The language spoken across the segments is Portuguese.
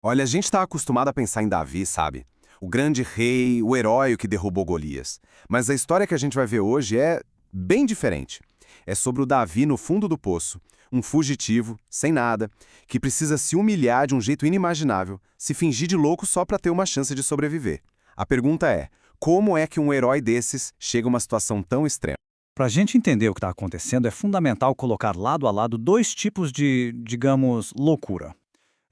Olha, a gente está acostumado a pensar em Davi, sabe? O grande rei, o herói que derrubou Golias. Mas a história que a gente vai ver hoje é bem diferente. É sobre o Davi no fundo do poço, um fugitivo, sem nada, que precisa se humilhar de um jeito inimaginável, se fingir de louco só para ter uma chance de sobreviver. A pergunta é: como é que um herói desses chega a uma situação tão extrema? Para a gente entender o que está acontecendo, é fundamental colocar lado a lado dois tipos de, digamos, loucura.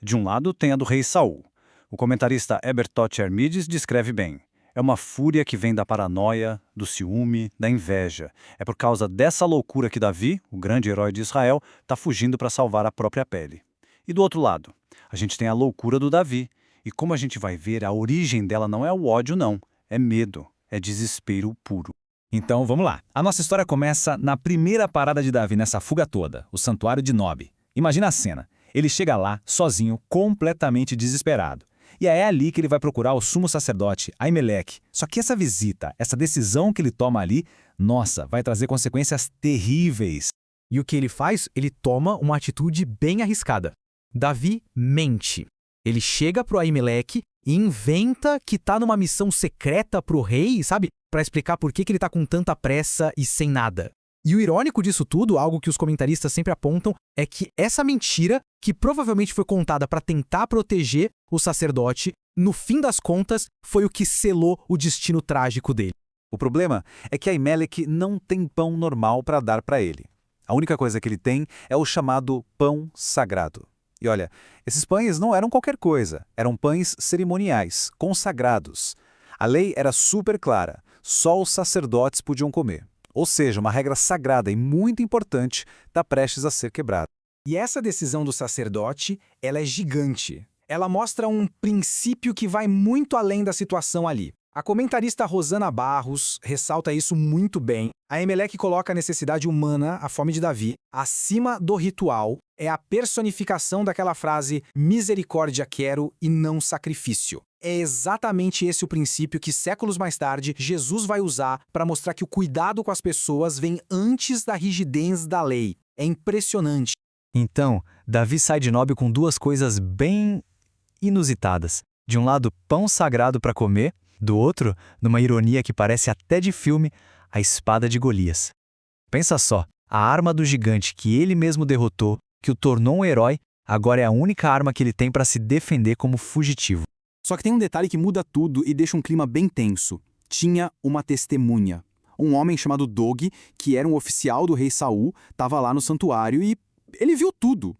De um lado, tem a do rei Saul. O comentarista Herbert Hermides descreve bem. É uma fúria que vem da paranoia, do ciúme, da inveja. É por causa dessa loucura que Davi, o grande herói de Israel, está fugindo para salvar a própria pele. E do outro lado, a gente tem a loucura do Davi. E como a gente vai ver, a origem dela não é o ódio, não. É medo, é desespero puro. Então, vamos lá. A nossa história começa na primeira parada de Davi nessa fuga toda, o santuário de Nob. Imagina a cena. Ele chega lá, sozinho, completamente desesperado. E é ali que ele vai procurar o sumo sacerdote, Aimeleque. Só que essa visita, essa decisão que ele toma ali, nossa, vai trazer consequências terríveis. E o que ele faz? Ele toma uma atitude bem arriscada. Davi mente. Ele chega pro Aimeleque e inventa que tá numa missão secreta pro rei, sabe? Para explicar por que ele tá com tanta pressa e sem nada. E o irônico disso tudo, algo que os comentaristas sempre apontam, é que essa mentira, que provavelmente foi contada para tentar proteger o sacerdote, no fim das contas, foi o que selou o destino trágico dele. O problema é que Aimeleque não tem pão normal para dar para ele. A única coisa que ele tem é o chamado pão sagrado. E olha, esses pães não eram qualquer coisa, eram pães cerimoniais, consagrados. A lei era super clara, só os sacerdotes podiam comer. Ou seja, uma regra sagrada e muito importante está prestes a ser quebrada. E essa decisão do sacerdote, ela é gigante. Ela mostra um princípio que vai muito além da situação ali. A comentarista Rosana Barros ressalta isso muito bem. A Emelec coloca a necessidade humana, a fome de Davi, acima do ritual. É a personificação daquela frase misericórdia quero e não sacrifício. É exatamente esse o princípio que séculos mais tarde Jesus vai usar para mostrar que o cuidado com as pessoas vem antes da rigidez da lei. É impressionante. Então, Davi sai de Nob com duas coisas bem inusitadas. De um lado, pão sagrado para comer, do outro, numa ironia que parece até de filme, a espada de Golias. Pensa só, a arma do gigante que ele mesmo derrotou, que o tornou um herói, agora é a única arma que ele tem para se defender como fugitivo. Só que tem um detalhe que muda tudo e deixa um clima bem tenso. Tinha uma testemunha. Um homem chamado Doeg, que era um oficial do rei Saul, estava lá no santuário e ele viu tudo.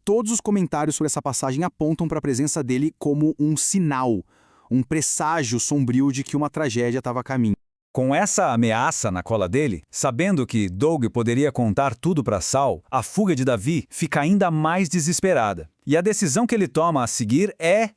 Todos os comentários sobre essa passagem apontam para a presença dele como um sinal, um presságio sombrio de que uma tragédia estava a caminho. Com essa ameaça na cola dele, sabendo que Doeg poderia contar tudo para Saul, a fuga de Davi fica ainda mais desesperada. E a decisão que ele toma a seguir é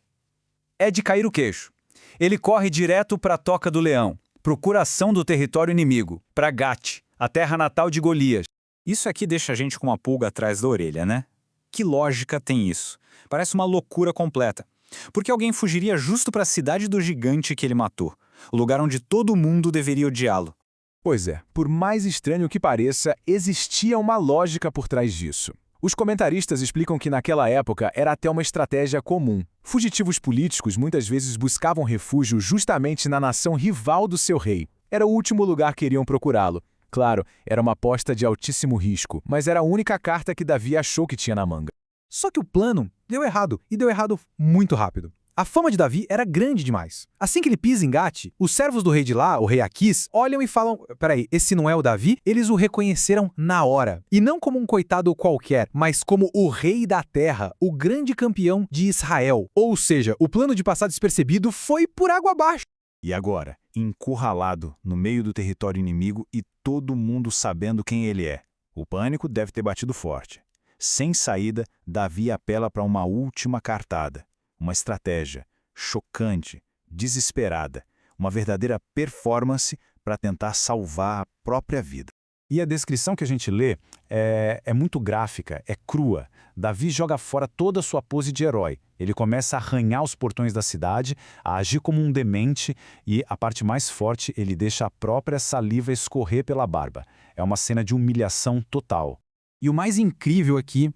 de cair o queixo. Ele corre direto para a Toca do Leão, procuração do território inimigo, para Gate, a terra natal de Golias. Isso aqui deixa a gente com uma pulga atrás da orelha, né? Que lógica tem isso? Parece uma loucura completa. Porque alguém fugiria justo para a cidade do gigante que ele matou, o lugar onde todo mundo deveria odiá-lo. Pois é, por mais estranho que pareça, existia uma lógica por trás disso. Os comentaristas explicam que naquela época era até uma estratégia comum. Fugitivos políticos muitas vezes buscavam refúgio justamente na nação rival do seu rei. Era o último lugar que iriam procurá-lo. Claro, era uma aposta de altíssimo risco, mas era a única carta que Davi achou que tinha na manga. Só que o plano deu errado, e deu errado muito rápido. A fama de Davi era grande demais. Assim que ele pisa em Gate, os servos do rei de lá, o rei Aquis, olham e falam: peraí, esse não é o Davi? Eles o reconheceram na hora. E não como um coitado qualquer, mas como o rei da terra, o grande campeão de Israel. Ou seja, o plano de passar despercebido foi por água abaixo. E agora, encurralado no meio do território inimigo e todo mundo sabendo quem ele é. O pânico deve ter batido forte. Sem saída, Davi apela para uma última cartada. Uma estratégia chocante, desesperada, uma verdadeira performance para tentar salvar a própria vida. E a descrição que a gente lê é muito gráfica, é crua. Davi joga fora toda a sua pose de herói. Ele começa a arranhar os portões da cidade, a agir como um demente e, a parte mais forte, ele deixa a própria saliva escorrer pela barba. É uma cena de humilhação total. E o mais incrível aqui,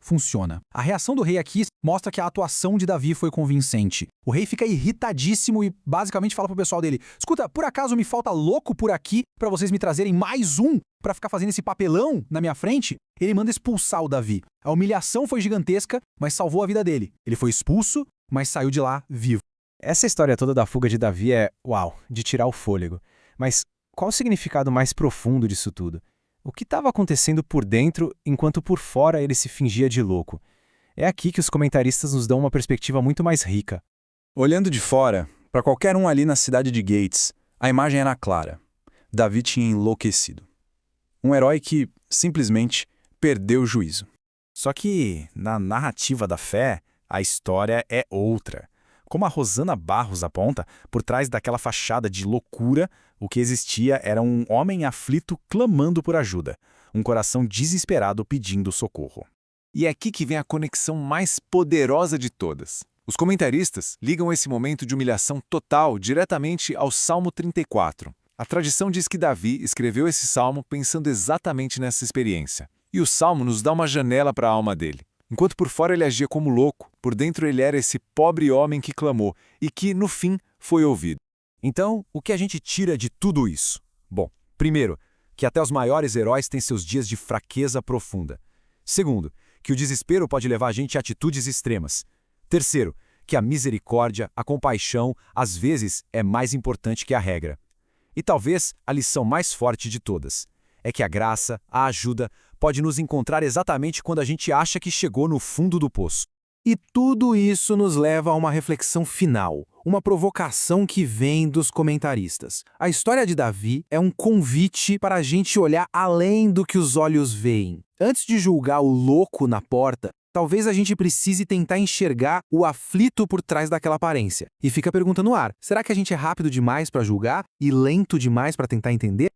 funciona. A reação do rei aqui mostra que a atuação de Davi foi convincente. O rei fica irritadíssimo e basicamente fala pro pessoal dele: escuta, por acaso me falta louco por aqui pra vocês me trazerem mais um pra ficar fazendo esse papelão na minha frente? Ele manda expulsar o Davi. A humilhação foi gigantesca, mas salvou a vida dele. Ele foi expulso, mas saiu de lá vivo. Essa história toda da fuga de Davi é, uau, de tirar o fôlego. Mas qual o significado mais profundo disso tudo? O que estava acontecendo por dentro, enquanto por fora ele se fingia de louco? É aqui que os comentaristas nos dão uma perspectiva muito mais rica. Olhando de fora, para qualquer um ali na cidade de Gates, a imagem era clara. Davi tinha enlouquecido. Um herói que, simplesmente, perdeu o juízo. Só que, na narrativa da fé, a história é outra. Como a Rosana Barros aponta, por trás daquela fachada de loucura, o que existia era um homem aflito clamando por ajuda, um coração desesperado pedindo socorro. E é aqui que vem a conexão mais poderosa de todas. Os comentaristas ligam esse momento de humilhação total diretamente ao Salmo 34. A tradição diz que Davi escreveu esse salmo pensando exatamente nessa experiência. E o salmo nos dá uma janela para a alma dele. Enquanto por fora ele agia como louco, por dentro ele era esse pobre homem que clamou e que, no fim, foi ouvido. Então, o que a gente tira de tudo isso? Bom, primeiro, que até os maiores heróis têm seus dias de fraqueza profunda. Segundo, que o desespero pode levar a gente a atitudes extremas. Terceiro, que a misericórdia, a compaixão, às vezes, é mais importante que a regra. E talvez a lição mais forte de todas é que a graça, a ajuda, pode nos encontrar exatamente quando a gente acha que chegou no fundo do poço. E tudo isso nos leva a uma reflexão final, uma provocação que vem dos comentaristas. A história de Davi é um convite para a gente olhar além do que os olhos veem. Antes de julgar o louco na porta, talvez a gente precise tentar enxergar o aflito por trás daquela aparência. E fica a pergunta no ar: será que a gente é rápido demais para julgar e lento demais para tentar entender?